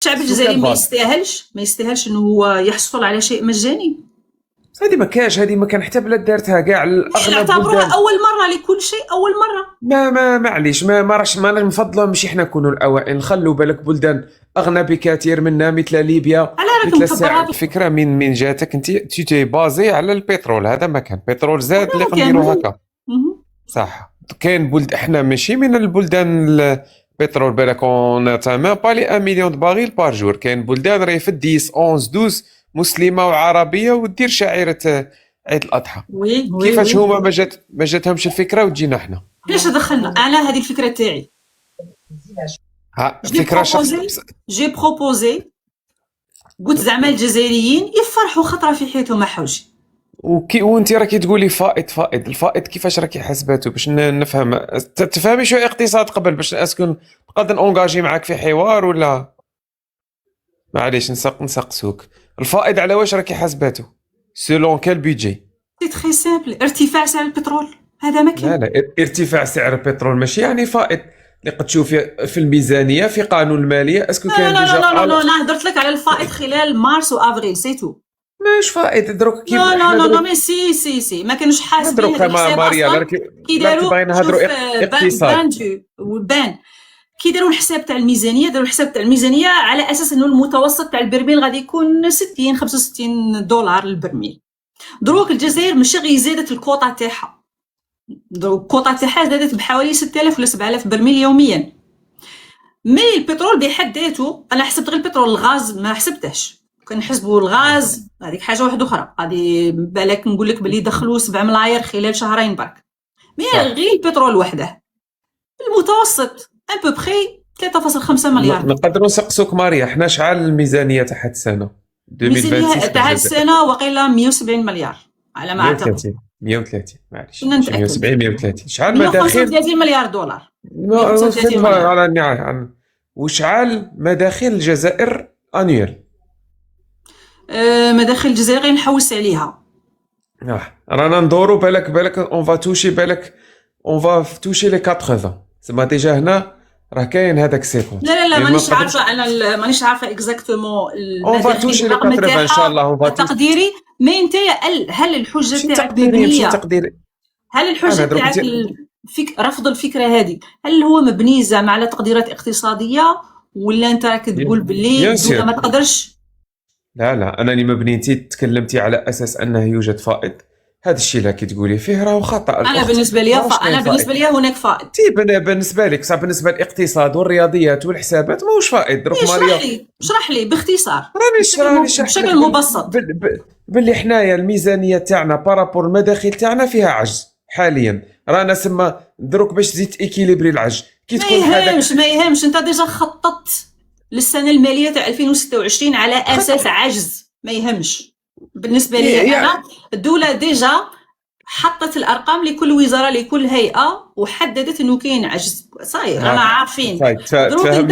الشعب الجزائري ما يستاهلش انه هو يحصل على شيء مجاني. هذه ما كاش، هذه ما كان حتى بلاد دارتها كاع الاغلب نعتبروها اول مره لكل شيء، اول مره. ما معليش، ما راش ما نفضلوا ماشي حنا نكونوا الاوائل، نخلوا بالك بلدان اغنى بكثير منا مثل ليبيا على راكم مثل الساعة. مكبرات. الفكره من جاتك انت تي بازي على البترول، هذا ما كان بترول زاد اللي نديروا هكا صح. كاين بلد احنا ماشي من البلدان البترول بالك اون تمام بالي 1 مليون باغيل بار جور. كاين بلدان راهي في 10 11 12 مسلمه وعربيه ودير شعيره عيد الاضحى. كيفاش هما ما جاتهمش الفكره وتجينا احنا؟ علاش دخلنا؟ انا هذه الفكره تاعي. فكره جي بروبوزي، قلت زعما الجزائريين يفرحوا خطره في حياتهم حوجي. وانت راكي تقولي فائض الفائض كيفاش راكي حسباته باش نفهم؟ تفهمي شويه اقتصاد قبل باش اسكن نقدر نونجاجي معاك في حوار ولا معليش نسقسوك. الفائض على واش راكي حسباته؟ سولون كال بيجي؟ سي تري سامبل، ارتفاع سعر البترول هذا ما كاين. لا ارتفاع سعر البترول ماشي يعني فائض اللي قد تشوفي في الميزانيه في قانون الماليه. اسكو كان لا انا هضرت لك على الفائض خلال مارس وافريل سيتو. ماش فائض دروك كيف لا مي سي ما كانوش حاسبين هذا الحساب اصلا. كي داروا باغيين نهضروا اقتصاد بان كي داروا الحساب تاع الميزانيه، داروا الحساب تاع الميزانيه على اساس انه المتوسط تاع البرميل غادي يكون 60 65 دولار للبرميل. دروك الجزائر ماشي غير زادت الكوطه تاعها، دروك الكوطه تاعها زادت بحوالي 6000 ولا 7000 برميل يوميا. مي البترول بحد ذاته انا حسبت غير البترول، الغاز ما حسبتهش. كنحسبوا الغاز هذيك حاجه واحده اخرى، غادي بالك نقول لك بلي دخلوا 7 ملاير خلال شهرين برك. مي غير البترول وحده المتوسط ان بو بري 3.5 مليار. نقدروا نسقسوك ماريا، حنا شحال الميزانيه تاع هاد السنه 2026 تاع هاد السنه؟ وقيله 170 مليار على ما اعتقد. 130 معليش 170 130. شحال مداخل؟ 35 مليار دولار. على النعم. وشحال مداخل الجزائر انيول؟ مداخل الجزائر غير نحوس عليها. رانا ندورو بالك اون فا توشي بالك اون فا توشي لي 80 زعما ديجا هنا راه كاين هذاك 50. لا مانيش عارفه، انا مانيش عارفه اكزاكتومون اون فا توشي لي 80 ان شاء الله. اون فا تقديري مي انت هل الحجه تاعك مبنيه؟ هل الحجه تاعك رفض الفكره هذه هل هو مبني زعما على تقديرات اقتصاديه ولا انت راك تقول باللي ما تقدرش؟ لا انا اللي مبني. انت تكلمتي على اساس انه يوجد فائض، هذا الشيء اللي كتقولي فيه راه خطا. انا بالنسبه لي هناك فائض. بالنسبه لك صح، بالنسبه للاقتصاد والرياضيات والحسابات ماهوش فائض. دروك ماريا اشرح لي باختصار راني بشكل مبسط باللي حنايا الميزانيه تاعنا بارابور المداخل تاعنا فيها عجز حاليا. رانا سما دروك باش تزيد ايكيليبري العجز كي تكون ما يهمش انت ديجا خططت للسنه الماليه تاع 2026 على اساس عجز. ما يهمش بالنسبه لي انا. الدوله ديجا حطت الارقام لكل وزاره لكل هيئه وحددت انه كاين عجز صاير. رانا عارفين دروك انت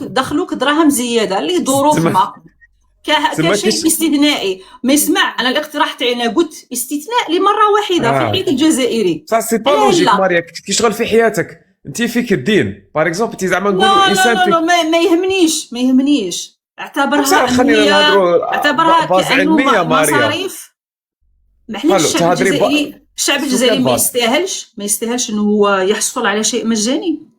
دخلوك دراهم زياده اللي ظروفنا كشيء استثنائي. ما يسمع انا الاقتراح تاعي انا قلت استثناء لمره واحده في حياه الجزائري. صح سي با لوجيك ماريا كيشغل في حياتك انت فيك الدين باغ اكزومبل تي زعما نقولوا انسان لا ما يهمنيش اعتبرها كأنه مصاريف. معليش الشعب الجزائري ما يستاهلش انه هو يحصل على شيء مجاني.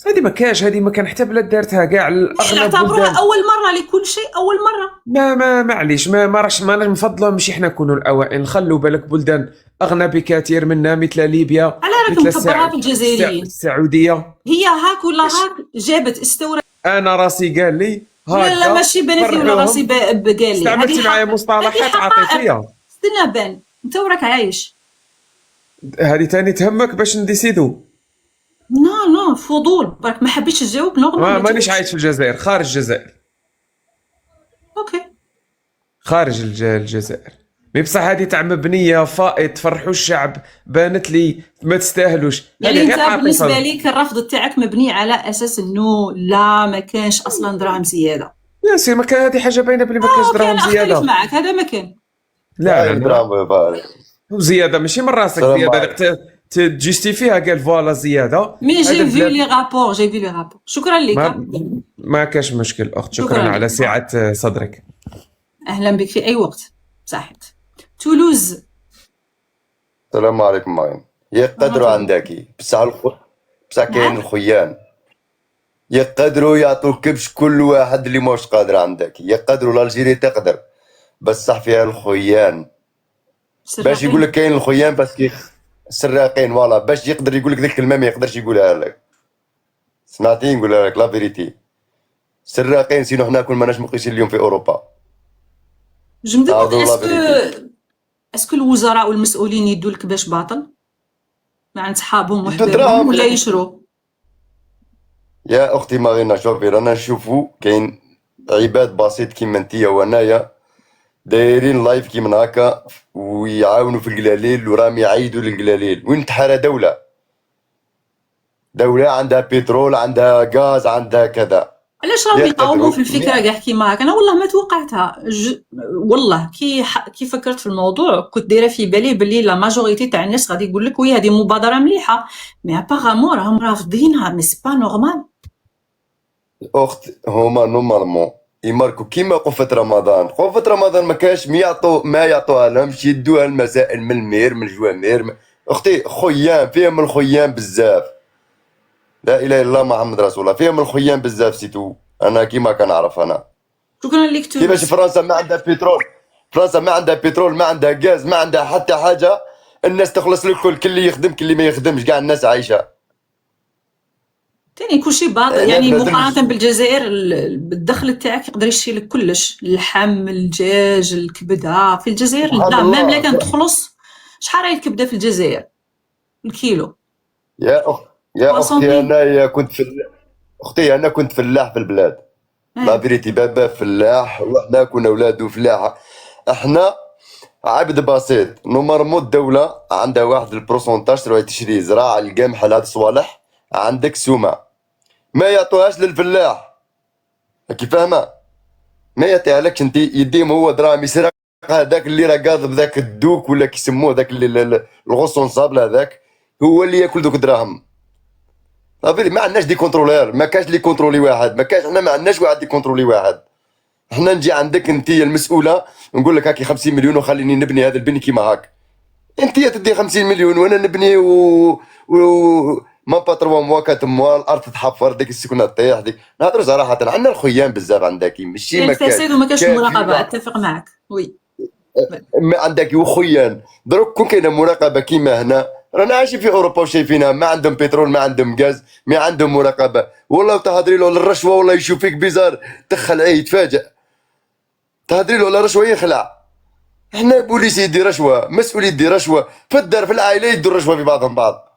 هذه ما كاش، هذه ما كان حتى بلاد دارتها كاع الاغلب. نعتبروها اول مره لكل شيء، اول مره. ما معليش ما راش ما نفضلوا ماشي حنا نكونوا الاوائل، نخلوا بالك بلدان اغنى بكثير منا مثل ليبيا على راكم مكبرات الجزائريين. السعوديه هي هاك ولا هاك جابت استورد. انا راسي قال لي لا ماشي بانت لي ولا راسي قال لي. استعملتي معايا مصطلحات عاطفيه. استنى بان انت وراك عايش. هذه تاني تهمك باش نديسيدو؟ لا فضول برك ما حبيتش تجاوب. نورمال مانيش عايش في الجزائر، خارج الجزائر. اوكي خارج الجزائر. مي بصح هذه تاع مبنيه فائض فرحوا الشعب بانت لي ما تستاهلوش. يعني انت بالنسبه ليك الرفض تاعك مبني على اساس انه لا ما كانش اصلا دراهم زياده؟ يا سي ما كان، هذه حاجه باينه بلي ما كانش دراهم زياده. انا معك هذا ما كان. لا دراهم زياده ماشي من راسك زياده تجيستيفيها قال فوالا زياده. مي جي في لي رابور شكرا لك. ما كاش مشكل اخت، شكرا شكراً على لك. سعه صدرك. اهلا بك في اي وقت. صحيت. تولوز. السلام عليكم معين. يقدروا عندك بصح كاين الخيان يقدروا يعطوك كبش كل واحد اللي ماهوش قادر عندك. يقدروا الالجيري تقدر بصح فيها الخيان. باش يقول لك كاين الخيان باسكو السراقين فوالا باش يقدر يقول لك ذيك الكلمه ما يقدرش يقولها لك. سمعتي نقولها لك لا فيريتي. السراقين سينو حنا كون ماناش مقيسين اليوم في اوروبا. جو مو اسكو الوزراء والمسؤولين يدوا لك باش باطل مع عند صحابهم وحدهم ولا يشروا؟ يا اختي مارينا شوفي رانا نشوفو كاين عباد بسيط كيما انتيا وانايا دايرين لايف كيما هكا ويعاونوا في القلاليل وراهم يعيدوا للقلاليل. وين تحرى دولة عندها بترول عندها غاز عندها كذا. علاش راهم يقاوموا في الفكره كاع كيما هكا؟ انا والله ما توقعتها. والله كي فكرت في الموضوع كنت دايره في بالي باللي لا ماجوريتي تاع الناس غادي يقول لك وي هذه مبادره مليحه، مي ابارامون راهم رافضينها. مي سي با نورمال. اخت هما نورمالمون يماركو كيما قفة رمضان ما كاش ما يعطوها لهمش يدوها المسائل من المير من الجوامير. اختي خيام فيهم الخيام بزاف. لا اله الا الله محمد رسول الله فيهم الخيام بزاف سيتو. انا كيما كنعرف انا. شكرا لك. كيفاش فرنسا ما عندها بترول ما عندها غاز ما عندها حتى حاجه. الناس تخلص الكل كل اللي يخدم كل اللي ما يخدمش كاع الناس عايشه. تاني كلشي باطل يعني مقارنة بالجزائر. بالدخل تاعك يقدر يشري لك كلش، اللحم الدجاج الكبده. في الجزائر لا ميم لا كانت تخلص. شحال راهي الكبده في الجزائر الكيلو؟ يا اختي انا كنت فلاح في البلاد. لا فيريتي بابا فلاح وحنا كنا ولادو فلاحه. احنا عبد بسيط نورمالمون الدوله عندها واحد البروسونتاج تروح تشري زراعه القمح هاد الصوالح عندك سومه ما يعطوهاش للفلاح. راكي فاهمه؟ ما يعطيها لكش انت يديهم هو دراهم يسرق هذاك اللي راه قاضب ذاك الدوك ولا كيسموه ذاك الغوسونسابل هذاك هو اللي ياكل دوك دراهم. صافي ما عندناش دي كونترولير ما كاش لي كونترولي واحد ما كاش. حنا ما عندناش واحد دي كونترولي واحد. حنا نجي عندك انت المسؤوله نقول لك هاكي 50 مليون وخليني نبني هذا البني كيما هاك. انت تدي 50 مليون وانا نبني ما باتروا مواكات موا الارض تحفر ديك السكنه طيح ديك. نهضروا صراحه عندنا الخيام بزاف عندك ماشي ما كاش الفساد وما كاش مراقبه. اتفق معك وي. ما عندك وخيان دروك كون كاينه مراقبه كيما هنا رانا عايشين في اوروبا وشايفينها ما عندهم بترول ما عندهم غاز ما عندهم مراقبه. والله تهضري له على الرشوه والله يشوف فيك بيزار تخلع يتفاجئ. تهضري له على الرشوه يخلع. احنا بوليس يدي رشوه مسؤول يدي رشوه في الدار في العائله يدوا الرشوه في بعضهم بعض.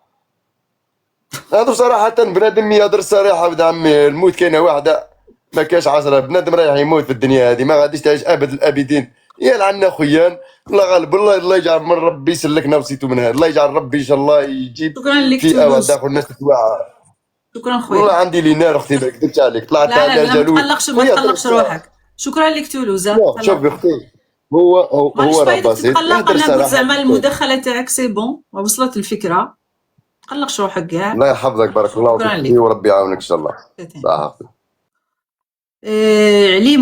هذا صراحه بنادم يهضر الصراحه ولد عمي. الموت كاينه واحده ما كاش 10. بنادم رايح يموت في الدنيا هذه ما غاديش تعيش ابد الابدين. يلعنا خيان الله غالب. الله يجعل من ربي يسلكنا وسيتو من هذا. الله يجعل ربي ان شاء الله يجيب في اوان داخل الناس تتوعى. شكرا خويا. والله عندي لي نار اختي ما كذبتش عليك طلعت على جالوت. ما تقلقش روحك. شكرا لك تولوزه. شوف اختي هو راه بسيط. انا زعما المداخله تاعك سي بون وصلت الفكره. ما تقلقش روحك كاع. الله يحفظك بارك الله فيك وربي يعاونك ان شاء الله. صح. علي